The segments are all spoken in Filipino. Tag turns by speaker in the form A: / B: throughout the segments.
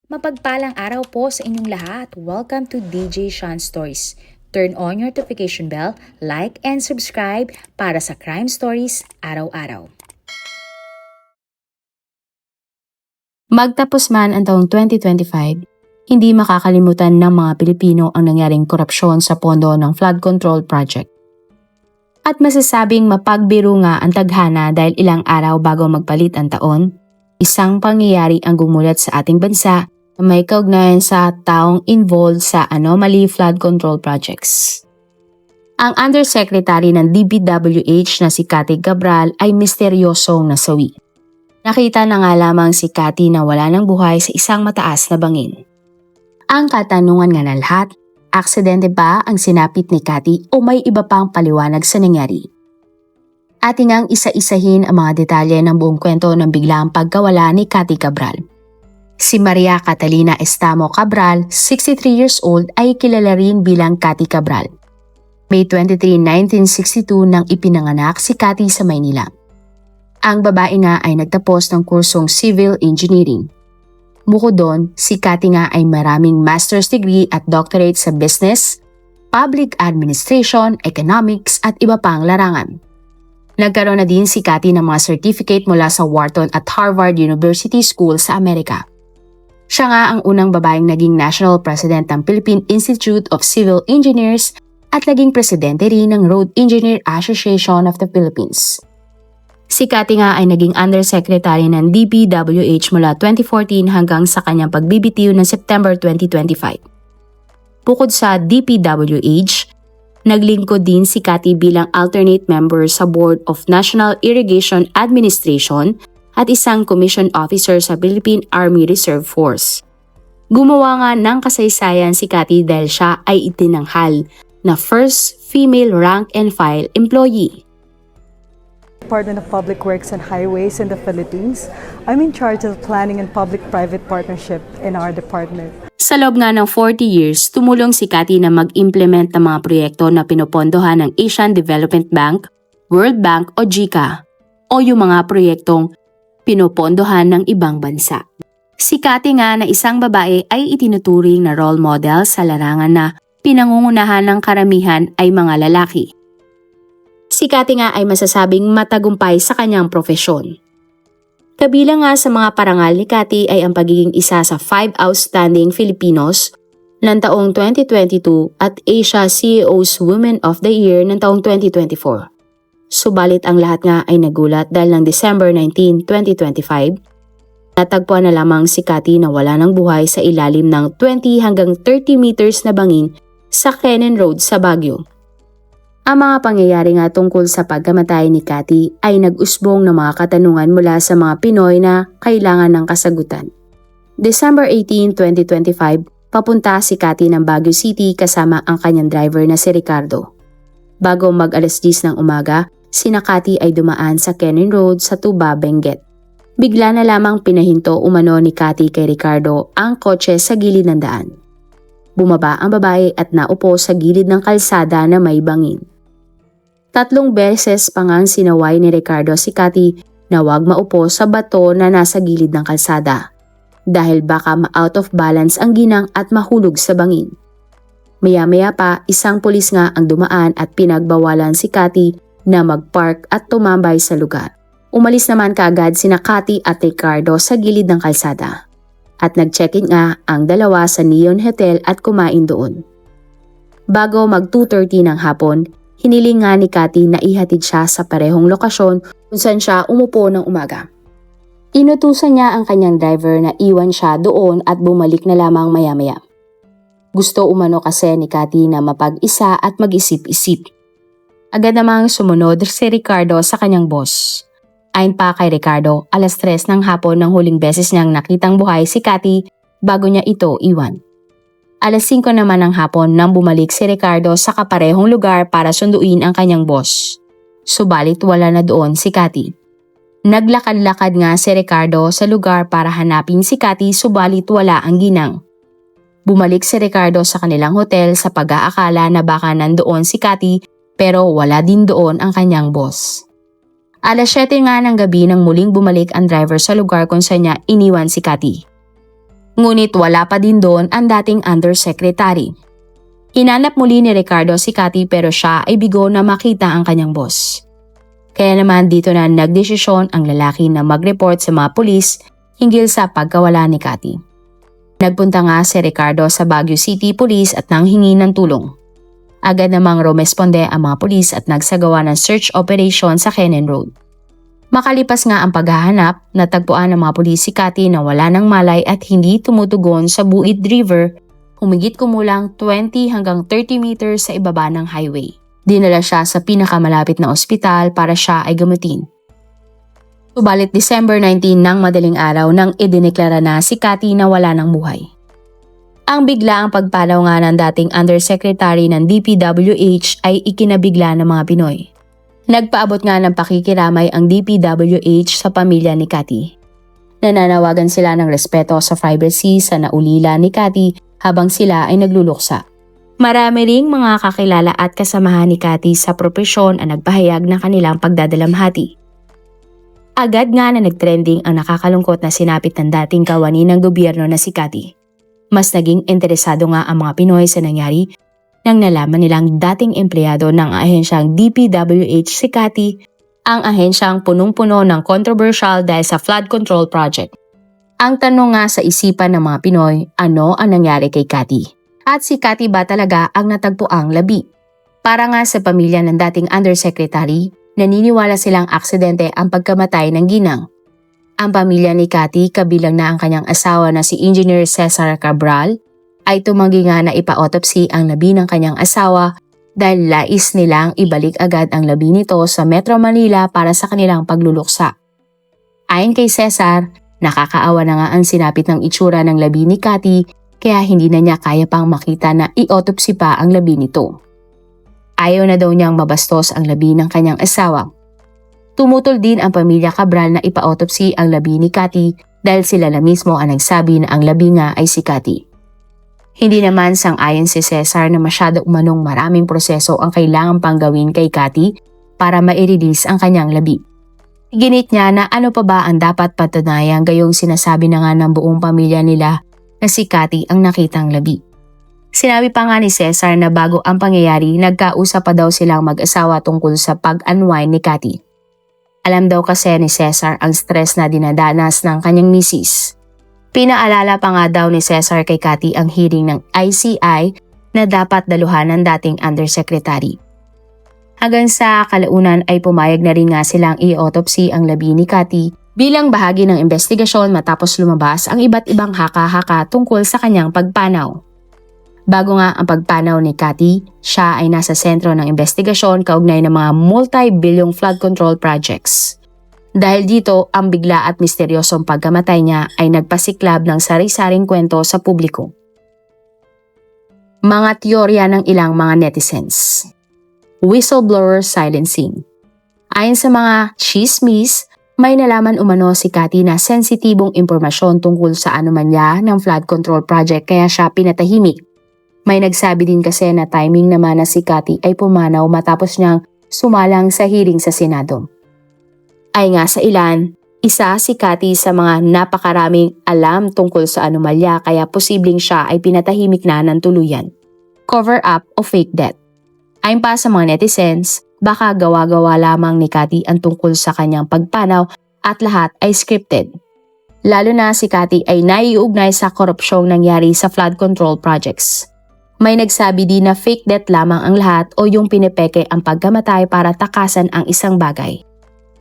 A: Mapagpalang araw po sa inyong lahat. Welcome to DJ Sean Stories. Turn on your notification bell, like and subscribe para sa crime stories araw-araw. Magtapos man ang taong 2025, hindi makakalimutan ng mga Pilipino ang nangyaring korupsyon sa pondo ng flood control project. At masasabing mapagbiro nga ang tadhana dahil ilang araw bago magpalit ang taon, isang pangyayari ang gumulat sa ating bansa na may kaugnayan sa taong involved sa anomaly flood control projects. Ang Undersecretary ng DPWH na si Cathy Cabral ay misteryosong nasawi. Nakita na nga lamang si Cathy na wala ng buhay sa isang mataas na bangin. Ang katanungan nga na lahat, aksidente ba ang sinapit ni Cathy o may iba pang paliwanag sa nangyari? Ating ang isa-isahin ang mga detalye ng buong kwento ng biglang pagkawala ni Cathy Cabral. Si Maria Catalina Estamo Cabral, 63 years old, ay kilala rin bilang Cathy Cabral. May 23, 1962 nang ipinanganak si Cathy sa Maynila. Ang babae nga ay nagtapos ng kursong Civil Engineering. Bukod doon, si Cathy nga ay maraming master's degree at doctorate sa business, public administration, economics at iba pang larangan. Nagkaroon na din si Cathy ng mga certificate mula sa Wharton at Harvard University School sa Amerika. Siya nga ang unang babaeng naging National President ng Philippine Institute of Civil Engineers at naging presidente rin ng Road Engineer Association of the Philippines. Si Cathy nga ay naging Undersecretary ng DPWH mula 2014 hanggang sa kanyang pagbibitiw ng September 2025. Bukod sa DPWH, naglingkod din si Cathy bilang alternate member sa Board of National Irrigation Administration at isang commission officer sa Philippine Army Reserve Force. Gumawa nga ng kasaysayan si Cathy dahil siya ay itinanghal na first female rank and file employee.
B: Department of Public Works and Highways in the Philippines. I'm in charge of planning and public-private partnership in our department.
A: Sa loob nga ng 40 years, tumulong si Cathy na mag-implement ng mga proyekto na pinopondohan ng Asian Development Bank, World Bank o JICA, o yung mga proyektong pinopondohan ng ibang bansa. Si Cathy nga na isang babae ay itinuturing na role model sa larangan na pinangungunahan ng karamihan ay mga lalaki. Si Cathy nga ay masasabing matagumpay sa kanyang profesyon. Kabilang nga sa mga parangal ni Cathy ay ang pagiging isa sa 5 outstanding Filipinos ng taong 2022 at Asia CEO's Women of the Year ng taong 2024. Subalit ang lahat nga ay nagulat dahil ng December 19, 2025, natagpuan na lamang si Cathy na wala ng buhay sa ilalim ng 20 hanggang 30 meters na bangin sa Kenan Road sa Baguio. Ang mga pangyayari nga tungkol sa pagkamatay ni Cathy ay nag-usbong ng mga katanungan mula sa mga Pinoy na kailangan ng kasagutan. December 18, 2025, papunta si Cathy ng Baguio City kasama ang kanyang driver na si Ricardo. Bago mag-alas 10 ng umaga, sina Cathy ay dumaan sa Kenan Road sa Tuba, Benguet. Bigla na lamang pinahinto umano ni Cathy kay Ricardo ang kotse sa gilid ng daan. Bumaba ang babae at naupo sa gilid ng kalsada na may bangin. 3 beses pa ngang sinaway ni Ricardo si Cathy na huwag maupo sa bato na nasa gilid ng kalsada dahil baka ma-out of balance ang ginang at mahulog sa bangin. Maya-maya pa, isang pulis nga ang dumaan at pinagbawalan si Cathy na mag-park at tumambay sa lugar. Umalis naman kaagad sina Cathy at Ricardo sa gilid ng kalsada. At nag-check-in nga ang dalawa sa Neon Hotel at kumain doon. Bago mag 2:30 ng hapon, hiniling nga ni Cathy na ihatid siya sa parehong lokasyon kung saan siya umupo ng umaga. Inutusan niya ang kanyang driver na iwan siya doon at bumalik na lamang maya-maya. Gusto umano kasi ni Cathy na mapag-isa at mag-isip-isip. Agad namang sumunod si Ricardo sa kanyang boss. Ayon pa kay Ricardo, alas 3 ng hapon nang huling beses niyang nakitang buhay si Cathy bago niya ito iwan. Alas 5 naman ng hapon nang bumalik si Ricardo sa kaparehong lugar para sunduin ang kanyang boss. Subalit wala na doon si Cathy. Naglakad-lakad nga si Ricardo sa lugar para hanapin si Cathy subalit wala ang ginang. Bumalik si Ricardo sa kanilang hotel sa pag-aakala na baka nandoon si Cathy pero wala din doon ang kanyang boss. Alas 7 nga ng gabi nang muling bumalik ang driver sa lugar kung saan niya iniwan si Cathy. Ngunit wala pa din doon ang dating undersecretary. Hinanap muli ni Ricardo si Cathy pero siya ay bigo na makita ang kanyang boss. Kaya naman dito na nagdesisyon ang lalaki na mag-report sa mga pulis hinggil sa pagkawala ni Cathy. Nagpunta nga si Ricardo sa Baguio City Police at nanghingi ng tulong. Agad namang rumesponde ang mga pulis at nagsagawa ng search operation sa Kennen Road. Makalipas nga ang paghahanap, natagpuan ng mga pulis si Cathy na wala ng malay at hindi tumutugon sa Buid River, humigit kumulang 20 hanggang 30 meters sa ibaba ng highway. Dinala siya sa pinakamalapit na ospital para siya ay gamutin. Subalit December 19 ng madaling araw nang idineklara na si Cathy na wala ng buhay. Ang biglaang pagpalaw nga ng dating undersecretary ng DPWH ay ikinabigla ng mga Pinoy. Nagpaabot nga ng pakikiramay ang DPWH sa pamilya ni Cathy. Nananawagan sila ng respeto sa privacy sa naulila ni Cathy habang sila ay nagluluksa. Marami ring mga kakilala at kasamahan ni Cathy sa propesyon ang nagpahayag ng kanilang pagdadalamhati. Agad nga na nagtrending ang nakakalungkot na sinapit ng dating kawani ng gobyerno na si Cathy. Mas naging interesado nga ang mga Pinoy sa nangyari nang nalaman nilang dating empleyado ng ahensyang DPWH si Cathy, ang ahensyang punong-puno ng controversial dahil sa flood control project. Ang tanong nga sa isipan ng mga Pinoy, ano ang nangyari kay Cathy? At si Cathy ba talaga ang natagpuang labi? Para nga sa pamilya ng dating undersecretary, naniniwala silang aksidente ang pagkamatay ng ginang. Ang pamilya ni Cathy, kabilang na ang kanyang asawa na si Engineer Cesar Cabral, ay tumanggi nga na ipa-autopsy ang labi ng kanyang asawa dahil lais nilang ibalik agad ang labi nito sa Metro Manila para sa kanilang pagluluksa. Ayon kay Cesar, nakakaawa na nga ang sinapit ng itsura ng labi ni Cathy kaya hindi na niya kaya pang makita na i-autopsy pa ang labi nito. Ayaw na daw niyang mabastos ang labi ng kanyang asawa. Tumutol din ang pamilya Cabral na ipa-autopsy ang labi ni Cathy dahil sila na mismo ang nagsabi na ang labi nga ay si Cathy. Hindi naman sang-ayon si Cesar na masyado umanong maraming proseso ang kailangan pang gawin kay Cathy para ma-release ang kanyang labi. Ginit niya na ano pa ba ang dapat patunayan gayong sinasabi na nga ng buong pamilya nila na si Cathy ang nakitang labi. Sinabi pa nga ni Cesar na bago ang pangyayari, nagkausap pa daw silang mag-asawa tungkol sa pag-unwind ni Cathy. Alam daw kasi ni Cesar ang stress na dinadanas ng kanyang misis. Pinaalala pa nga daw ni Cesar kay Cathy ang hearing ng ICI na dapat daluhan ng dating undersecretary. Hanggang sa kalaunan ay pumayag na rin nga silang i-autopsy ang labi ni Cathy bilang bahagi ng investigasyon matapos lumabas ang iba't ibang haka-haka tungkol sa kanyang pagpanaw. Bago nga ang pagpanaw ni Cathy, siya ay nasa sentro ng investigasyon kaugnay ng mga multi-bilyong flood control projects. Dahil dito, ang bigla at misteryosong pagkamatay niya ay nagpasiklab ng sari-saring kwento sa publiko. Mga teorya ng ilang mga netizens. Whistleblower silencing. Ayon sa mga chismis, may nalaman umano si Cathy na sensitibong impormasyon tungkol sa anomalya ng flood control project kaya siya pinatahimik. May nagsabi din kasi na timing naman na si Cathy ay pumanaw matapos niyang sumalang sa hearing sa Senado. Ay nga sa ilan, isa si Cathy sa mga napakaraming alam tungkol sa anomalya kaya posibleng siya ay pinatahimik na ng tuluyan. Cover up o fake death. Ayon pa sa mga netizens, baka gawa-gawa lamang ni Cathy ang tungkol sa kanyang pagpanaw at lahat ay scripted. Lalo na si Cathy ay naiugnay sa korupsyong nangyari sa flood control projects. May nagsabi din na fake death lamang ang lahat o yung pinepeke ang pagkamatay para takasan ang isang bagay.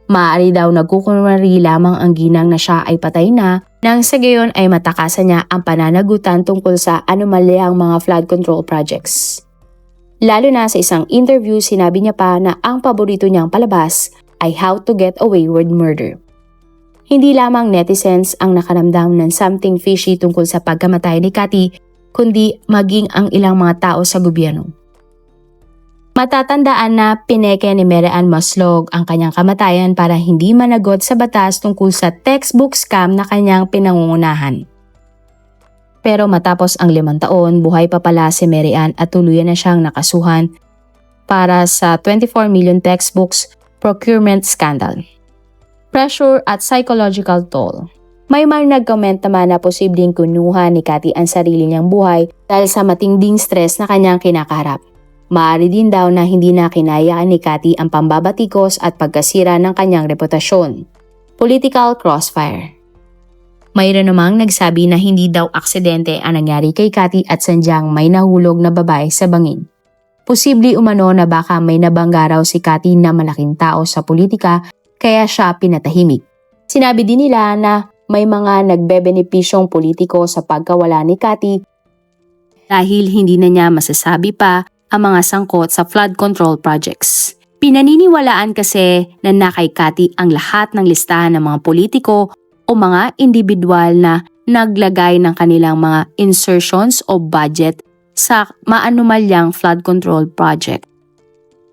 A: Maaari daw nagkukunwari lamang ang ginang na siya ay patay na nang sa gayon ay matakasan niya ang pananagutan tungkol sa anomalyang mga flood control projects. Lalo na sa isang interview sinabi niya pa na ang paborito niyang palabas ay How to Get Away with Murder. Hindi lamang netizens ang nakaramdam ng something fishy tungkol sa pagkamatay ni Cathy, kundi maging ang ilang mga tao sa gobyerno. Matatandaan na pineke ni Mary Ann Maslog ang kanyang kamatayan para hindi managot sa batas tungkol sa textbook scam na kanyang pinangungunahan. Pero matapos ang 5 taon, buhay pa pala si Mary Ann at tuluyan na siyang nakasuhan para sa 24 million textbooks procurement scandal. Pressure at psychological toll. May mga nag-comment naman na posibleng kunuha ni Cathy ang sarili niyang buhay dahil sa matinding stress na kanyang kinakaharap. Maaari din daw na hindi na kinaya ni Cathy ang pambabatikos at pagkasira ng kanyang reputasyon. Political crossfire. Mayroon namang nagsabi na hindi daw aksidente ang nangyari kay Cathy at sadyang may nahulog na babae sa bangin. Posible umano na baka may nabangga raw si Cathy na malaking tao sa politika kaya siya pinatahimik. Sinabi din nila na may mga nagbebenepisyong politiko sa pagkawala ni Cathy dahil hindi na niya masasabi pa ang mga sangkot sa flood control projects. Pinaniniwalaan kasi na kay Cathy ang lahat ng listahan ng mga politiko o mga individual na naglagay ng kanilang mga insertions o budget sa maanumalyang flood control project.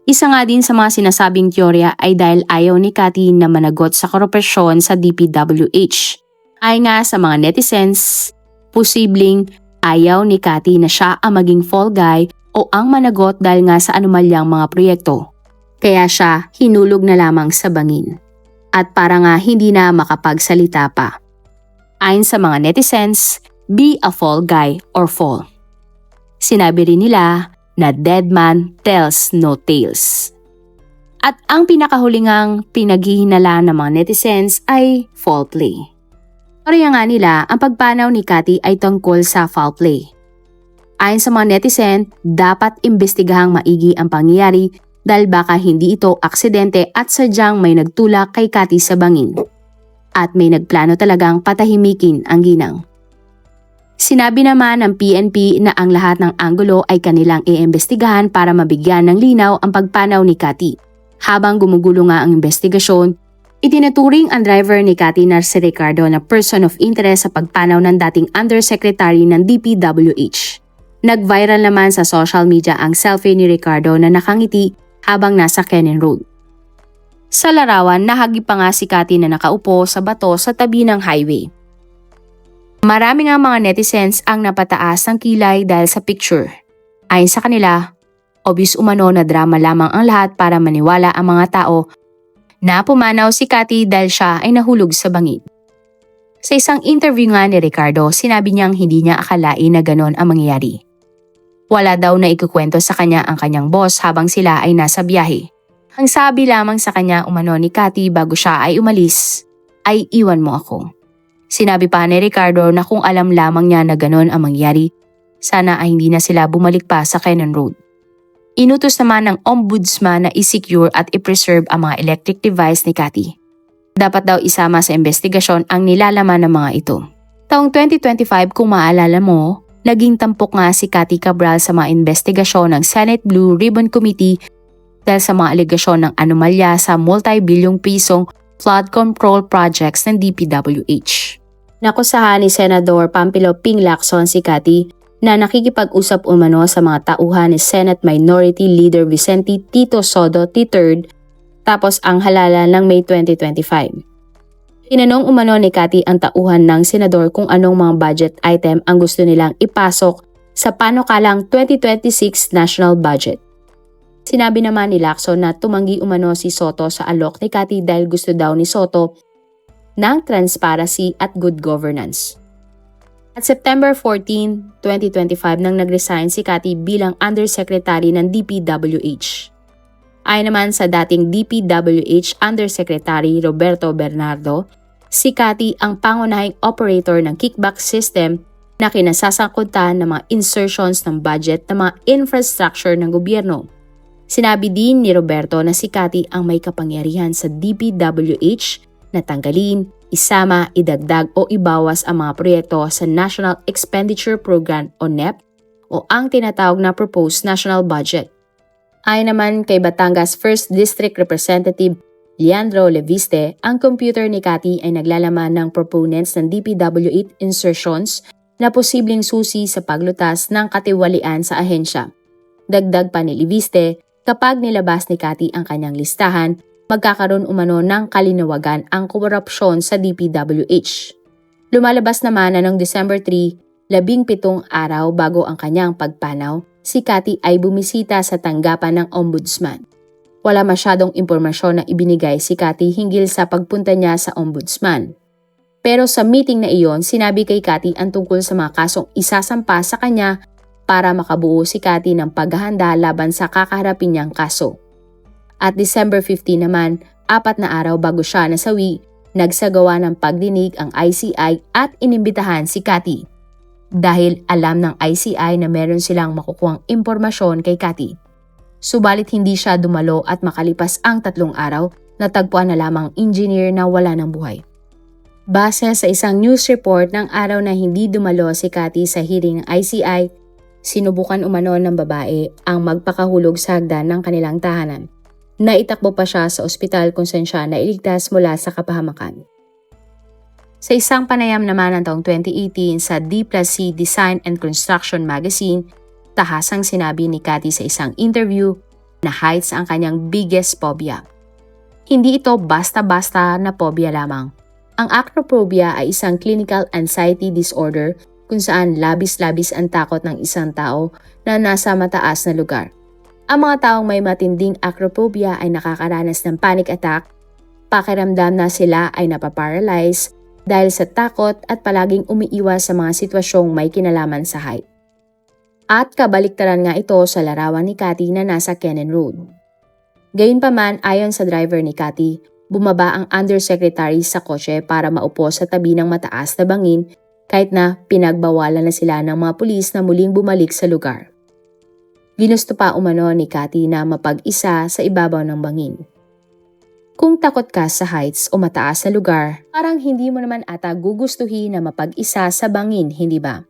A: Isa nga din sa mga sinasabing teorya ay dahil ayaw ni Cathy na managot sa korupsyon sa DPWH. Ay nga sa mga netizens, posibleng ayaw ni Cathy na siya ang maging fall guy o ang managot dahil nga sa anumalyang mga proyekto. Kaya siya hinulog na lamang sa bangin. At para nga hindi na makapagsalita pa. Ayon sa mga netizens, be a fall guy or fall. Sinabi rin nila na dead man tells no tales. At ang pinakahulingang pinaghihinala ng mga netizens ay foul play. Pareha nga nila, ang pagpanaw ni Cathy ay tungkol sa foul play. Ayon sa mga netizen, dapat imbestigahang maigi ang pangyayari dahil baka hindi ito aksidente at sadyang may nagtulak kay Cathy sa bangin. At may nagplano talagang patahimikin ang ginang. Sinabi naman ng PNP na ang lahat ng anggulo ay kanilang iimbestigahan para mabigyan ng linaw ang pagpanaw ni Cathy. Habang gumugulo nga ang investigasyon, itinuturing ang driver ni Cathy na si Ricardo na person of interest sa pagpanaw ng dating undersecretary ng DPWH. Nag-viral naman sa social media ang selfie ni Ricardo na nakangiti habang nasa Cannon Road. Sa larawan, nahagip pa nga si Cathy na nakaupo sa bato sa tabi ng highway. Marami nga mga netizens ang napataas ng kilay dahil sa picture. Ayon sa kanila, obvious umano na drama lamang ang lahat para maniwala ang mga tao na pumanaw si Cathy dahil siya ay nahulog sa bangin. Sa isang interview nga ni Ricardo, sinabi niyang hindi niya akalain na ganon ang mangyayari. Wala daw na ikukwento sa kanya ang kanyang boss habang sila ay nasa biyahe. Ang sabi lamang sa kanya umano ni Cathy bago siya ay umalis, ay iwan mo ako. Sinabi pa ni Ricardo na kung alam lamang niya na ganon ang mangyari, sana ay hindi na sila bumalik pa sa Cannon Road. Inutos naman ng ombudsman na i-secure at i-preserve ang mga electric device ni Cathy. Dapat daw isama sa investigasyon ang nilalaman ng mga ito. Taong 2025 kung maalala mo, naging tampok nga si Cathy Cabral sa mga investigasyon ng Senate Blue Ribbon Committee dahil sa mga alegasyon ng anomalya sa multi-bilyong pisong flood control projects ng DPWH. Nakusahan ni Senador Pampilo Ping Lacson si Cathy na nakikipag-usap umano sa mga tauhan ni Senate Minority Leader Vicente Tito Soto III tapos ang halalan ng May 2025. Tinanong umano ni Cathy ang tauhan ng senador kung anong mga budget item ang gusto nilang ipasok sa panukalang 2026 national budget. Sinabi naman ni Lacson na tumanggi umano si Soto sa alok ni Cathy dahil gusto daw ni Soto ng transparency at good governance. At September 14, 2025 nang nag-resign si Cathy bilang Undersecretary ng DPWH. Ayon naman sa dating DPWH Undersecretary Roberto Bernardo, si Cathy ang pangunahing operator ng kickback system na kinasasangkutan ng mga insertions ng budget ng mga infrastructure ng gobyerno. Sinabi din ni Roberto na si Cathy ang may kapangyarihan sa DPWH na tanggalin, isama, idagdag o ibawas ang mga proyekto sa National Expenditure Program o NEP o ang tinatawag na Proposed National Budget. Ayon naman kay Batangas 1st District Representative Leandro Leviste, ang computer ni Cathy ay naglalaman ng proponents ng DPWH insertions na posibleng susi sa paglutas ng katiwalian sa ahensya. Dagdag pa ni Leviste, kapag nilabas ni Cathy ang kanyang listahan, magkakaroon umano ng kalinawagan ang korupsyon sa DPWH. Lumalabas naman na noong December 3, 17 araw bago ang kanyang pagpanaw, si Cathy ay bumisita sa tanggapan ng ombudsman. Wala masyadong impormasyon na ibinigay si Cathy hinggil sa pagpunta niya sa ombudsman. Pero sa meeting na iyon, sinabi kay Cathy ang tungkol sa mga kasong isasampa sa kanya para makabuo si Cathy ng paghahanda laban sa kakaharapin niyang kaso. At December 15 naman, 4 na araw bago siya nasawi, nagsagawa ng pagdinig ang ICI at inimbitahan si Cathy. Dahil alam ng ICI na meron silang makukuhang impormasyon kay Cathy. Subalit hindi siya dumalo at makalipas ang 3 araw, natagpuan na lamang engineer na wala ng buhay. Base sa isang news report ng araw na hindi dumalo si Cathy sa hearing ng ICI, sinubukan umano ng babae ang magpakahulog sa hagdan ng kanilang tahanan. Naitakbo pa siya sa ospital kung saan siya nailigtas mula sa kapahamakan. Sa isang panayam naman ng taong 2018 sa D+C Design and Construction Magazine, tahasang sinabi ni Cathy sa isang interview na heights ang kanyang biggest phobia. Hindi ito basta-basta na phobia lamang. Ang acrophobia ay isang clinical anxiety disorder kung saan labis-labis ang takot ng isang tao na nasa mataas na lugar. Ang mga taong may matinding acrophobia ay nakakaranas ng panic attack, pakiramdam na sila ay napaparalyze dahil sa takot at palaging umiiwas sa mga sitwasyong may kinalaman sa height. At kabaliktaran nga ito sa larawan ni Cathy na nasa Kennan Road. Gayunpaman, ayon sa driver ni Cathy, bumaba ang undersecretary sa kotse para maupo sa tabi ng mataas na bangin kahit na pinagbawalan na sila ng mga pulis na muling bumalik sa lugar. Ginusto pa umano ni Cathy na mapag-isa sa ibabaw ng bangin. Kung takot ka sa heights o mataas na lugar, parang hindi mo naman ata gugustuhin na mapag-isa sa bangin, hindi ba?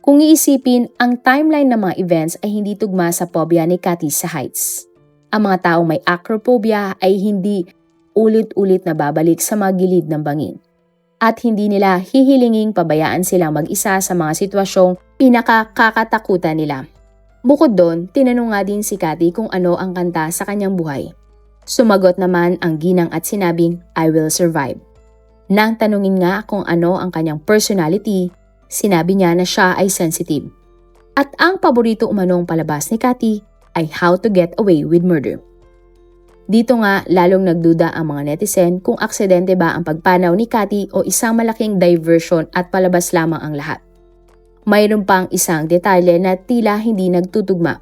A: Kung iisipin, ang timeline ng mga events ay hindi tugma sa phobia ni Cathy sa heights. Ang mga taong may acrophobia ay hindi ulit-ulit na babalik sa mga gilid ng bangin. At hindi nila hihilinging pabayaan silang mag-isa sa mga sitwasyong pinakakatakutan nila. Bukod doon, tinanong nga din si Cathy kung ano ang kanta sa kanyang buhay. Sumagot naman ang ginang at sinabing, "I will survive." Nang tanungin nga kung ano ang kanyang personality, sinabi niya na siya ay sensitive. At ang paborito umanong palabas ni Cathy ay How to Get Away with Murder. Dito nga lalong nagduda ang mga netizen kung aksidente ba ang pagpanaw ni Cathy o isang malaking diversion at palabas lamang ang lahat. Mayroon pang isang detalye na tila hindi nagtutugma.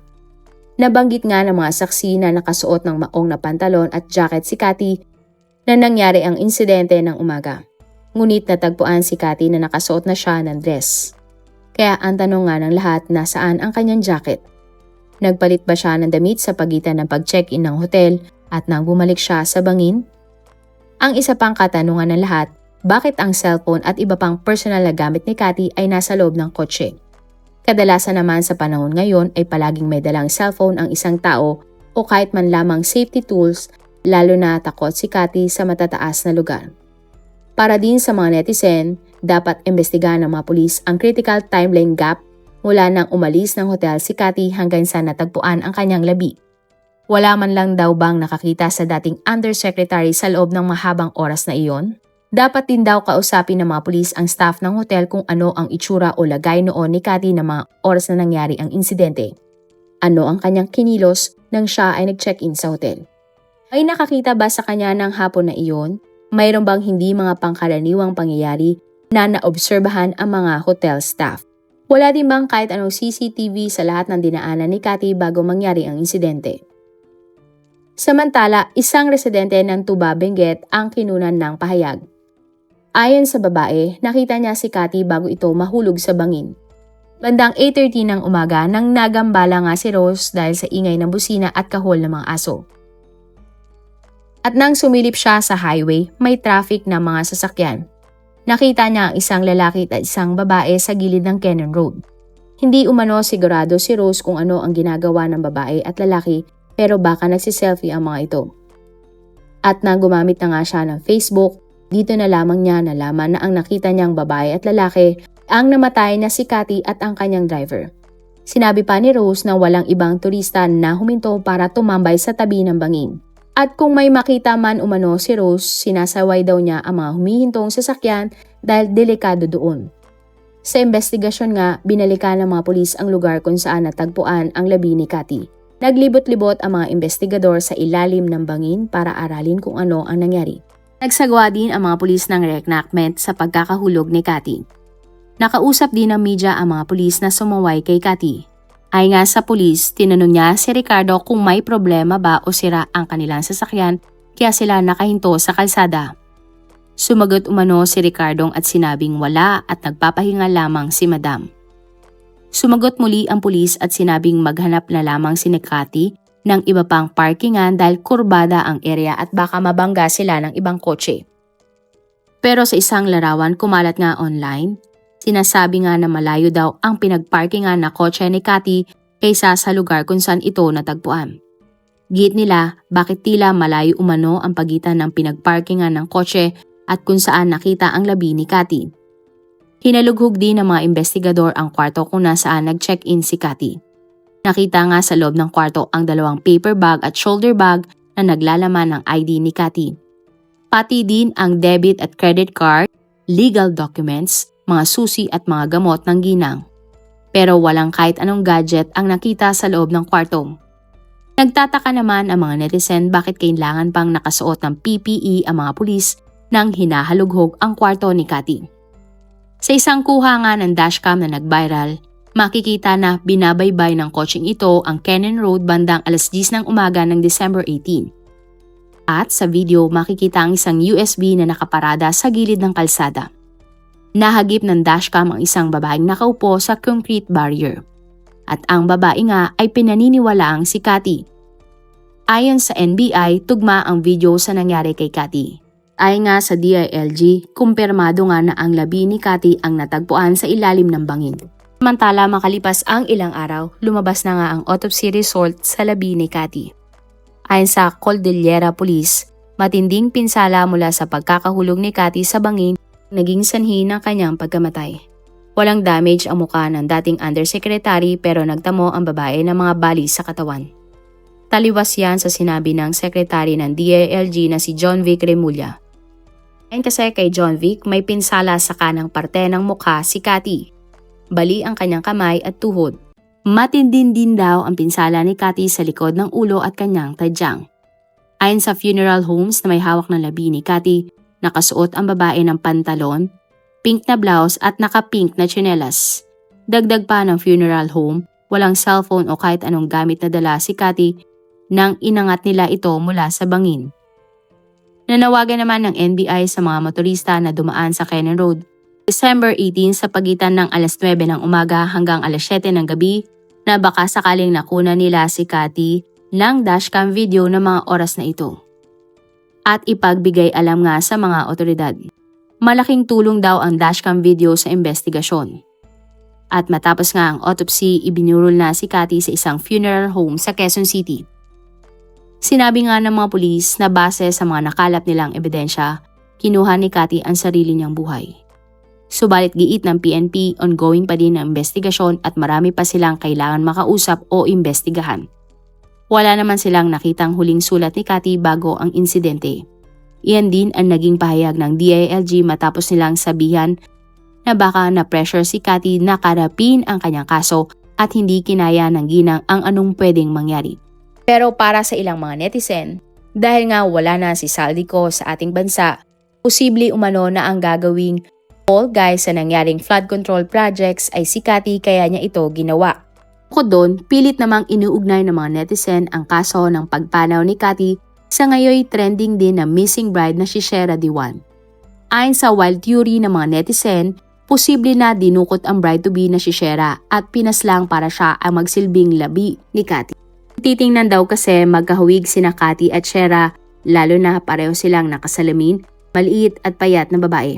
A: Nabanggit nga ng mga saksi na nakasuot ng maong na pantalon at jacket si Cathy na nangyari ang insidente ng umaga. Ngunit natagpuan si Cathy na nakasuot na siya ng dress. Kaya ang tanong nga ng lahat, nasaan ang kanyang jacket? Nagpalit ba siya ng damit sa pagitan ng pag-check-in ng hotel at nang bumalik siya sa bangin? Ang isa pang katanungan ng lahat, bakit ang cellphone at iba pang personal na gamit ni Cathy ay nasa loob ng kotse? Kadalasan naman sa panahon ngayon ay palaging may dalang cellphone ang isang tao o kahit man lamang safety tools, lalo na takot si Cathy sa matataas na lugar. Para din sa mga netizen, dapat imbestigahan ng mga pulis ang critical timeline gap mula nang umalis ng hotel si Cathy hanggang sa natagpuan ang kanyang labi. Wala man lang daw bang nakakita sa dating undersecretary sa loob ng mahabang oras na iyon? Dapat din daw kausapin ng mga pulis ang staff ng hotel kung ano ang itsura o lagay noon ni Cathy na mga oras na nangyari ang insidente. Ano ang kanyang kinilos nang siya ay nag-check-in sa hotel? Ay nakakita ba sa kanya ng hapon na iyon? Mayroon bang hindi mga pangkaraniwang pangyayari na naobserbahan ang mga hotel staff? Wala din bang kahit anong CCTV sa lahat ng dinaanan ni Cathy bago mangyari ang insidente? Samantala, isang residente ng Tuba, Benguet ang kinunan ng pahayag. Ayon sa babae, nakita niya si Cathy bago ito mahulog sa bangin. Bandang 8:30 ng umaga nang nagambala nga si Rose dahil sa ingay ng busina at kahol ng mga aso. At nang sumilip siya sa highway, may traffic na mga sasakyan. Nakita niya ang isang lalaki at isang babae sa gilid ng Kennan Road. Hindi umano sigurado si Rose kung ano ang ginagawa ng babae at lalaki, pero baka nagsiselfie ang mga ito. At nang gumamit na nga siya ng Facebook, dito na lamang niya nalaman na ang nakita niyang babae at lalaki ang namatay na si Cathy at ang kanyang driver. Sinabi pa ni Rose na walang ibang turista na huminto para tumambay sa tabi ng bangin. At kung may makita man umano si Rose, sinasaway daw niya ang mga humihintong sasakyan dahil delikado doon. Sa investigasyon nga, binalikan ng mga pulis ang lugar kung saan natagpuan ang labi ni Cathy. Naglibot-libot ang mga investigador sa ilalim ng bangin para aralin kung ano ang nangyari. Nagsagawa din ang mga pulis ng reenactment sa pagkakahulog ni Cathy. Nakausap din ng media ang mga pulis na sumuway kay Cathy. Ay nga sa pulis, tinanong niya si Ricardo kung may problema ba o sira ang kanilang sasakyan kaya sila nakahinto sa kalsada. Sumagot umano si Ricardo at sinabing wala at nagpapahinga lamang si Madam. Sumagot muli ang pulis at sinabing maghanap na lamang si Cathy ng iba pang parkingan dahil kurbada ang area at baka mabangga sila ng ibang kotse. Pero sa isang larawan kumalat nga online, sinasabi nga na malayo daw ang pinagparkingan na kotse ni Cathy kaysa sa lugar kung saan ito natagpuan. Giit nila bakit tila malayo umano ang pagitan ng pinagparkingan ng kotse at kung saan nakita ang labi ni Cathy. Hinalughog din ng mga investigador ang kwarto kung nasaan nag-check-in si Cathy. Nakita nga sa loob ng kwarto ang 2 paper bag at shoulder bag na naglalaman ng ID ni Cathy. Pati din ang debit at credit card, legal documents, mga susi at mga gamot ng ginang. Pero walang kahit anong gadget ang nakita sa loob ng kwarto. Nagtataka naman ang mga netizen bakit kailangan pang nakasuot ng PPE ang mga pulis nang hinahalughog ang kwarto ni Cathy. Sa isang kuha nga ng dashcam na nag-viral, makikita na binabaybay ng kotseng ito ang Cannon Road bandang alas 10 ng umaga ng December 18. At sa video makikita ang isang USB na nakaparada sa gilid ng kalsada. Nahagip ng dashcam ang isang babaeng nakaupo sa concrete barrier. At ang babae nga ay pinaniniwalaang si Cathy. Ayon sa NBI, tugma ang video sa nangyari kay Cathy. Ay nga sa DILG, kumpirmado nga na ang labi ni Cathy ang natagpuan sa ilalim ng bangin. Samantala makalipas ang ilang araw, lumabas na nga ang autopsy result sa labi ni Cathy. Ayon sa Cordillera Police, matinding pinsala mula sa pagkakahulog ni Cathy sa bangin naging sanhi ng kanyang pagkamatay. Walang damage ang mukha ng dating undersecretary pero nagtamo ang babae ng mga bali sa katawan. Taliwas yan sa sinabi ng sekretary ng DILG na si John Vic Remulla. Ayon kasi kay John Vic, may pinsala sa kanang parte ng mukha si Cathy. Bali ang kanyang kamay at tuhod. Matindin din daw ang pinsala ni Cathy sa likod ng ulo at kanyang tadyang. Ayon sa funeral homes na may hawak ng labi ni Cathy, nakasuot ang babae ng pantalon, pink na blouse at naka-pink na tsinelas. Dagdag pa ng funeral home, walang cellphone o kahit anong gamit na dala si Cathy nang inangat nila ito mula sa bangin. Nanawagan naman ng NBI sa mga motorista na dumaan sa Cannon Road December 18 sa pagitan ng alas 9 ng umaga hanggang alas 7 ng gabi na baka sakaling nakuna nila si Cathy ng dashcam video ng mga oras na ito. At ipagbigay alam nga sa mga otoridad. Malaking tulong daw ang dashcam video sa investigasyon. At matapos nga ang autopsy, ibinurol na si Cathy sa isang funeral home sa Quezon City. Sinabi nga ng mga pulis na base sa mga nakalap nilang ebidensya, kinuha ni Cathy ang sarili niyang buhay. Subalit giit ng PNP, ongoing pa din ang investigasyon at marami pa silang kailangan makausap o imbestigahan. Wala naman silang nakitang huling sulat ni Cathy bago ang insidente. Iyan din ang naging pahayag ng DILG matapos nilang sabihan na baka na-pressure si Cathy na karapin ang kanyang kaso at hindi kinaya ng ginang ang anong pwedeng mangyari. Pero para sa ilang mga netizen, dahil nga wala na si Saldico sa ating bansa, posible umano na ang gagawing fall guy sa nangyaring flood control projects ay si Cathy kaya niya ito ginawa. Bukod doon, pilit namang inuugnay ng mga netizen ang kaso ng pagpanaw ni Cathy sa ngayoy trending din na missing bride na si Shera Diwan. Ayon sa wild theory ng mga netizen, posible na dinukot ang bride-to-be na si Shera at pinaslang para siya ang magsilbing labi ni Cathy. Titingnan daw kasi magkahawig sina Cathy at Shera, lalo na pareho silang nakasalamin, maliit at payat na babae.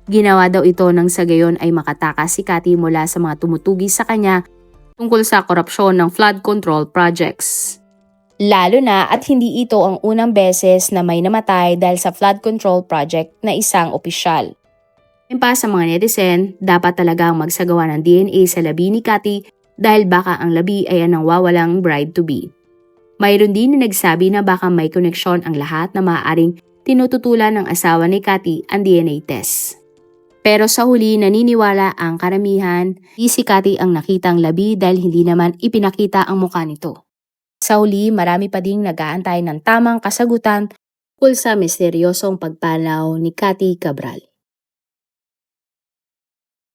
A: Ginawa daw ito nang sa gayon ay makatakas si Cathy mula sa mga tumutugi sa kanya tungkol sa korupsyon ng flood control projects. Lalo na at hindi ito ang unang beses na may namatay dahil sa flood control project na isang opisyal. Ayon pa sa mga netizen, dapat talagang magsagawa ng DNA sa labi ni Cathy dahil baka ang labi ay anong wawalang bride-to-be. Mayroon din na nagsabi na baka may koneksyon ang lahat na maaaring tinututulan ng asawa ni Cathy ang DNA test. Pero sa huli naniniwala ang karamihan, si Cathy ang nakitang labi dahil hindi naman ipinakita ang mukha nito. Sa huli marami pa ding nag-aantay ng tamang kasagutan tungkol sa misteryosong pagpanaw ni Cathy Cabral.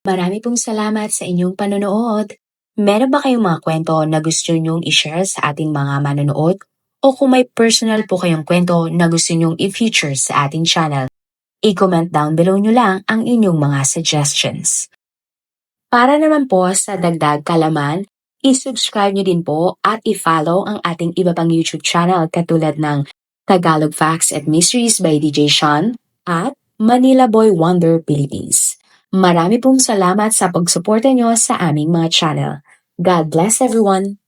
A: Marami pong salamat sa inyong panonood. Meron ba kayong mga kwento na gusto nyong i-share sa ating mga manonood? O kung may personal po kayong kwento na gusto nyong i-feature sa ating channel, i-comment down below nyo lang ang inyong mga suggestions. Para naman po sa dagdag kalaman, i-subscribe nyo din po at i-follow ang ating iba pang YouTube channel katulad ng Tagalog Facts and Mysteries by DJ Sean at Manila Boy Wonder Philippines. Marami pong salamat sa pagsuporta nyo sa aming mga channel. God bless everyone!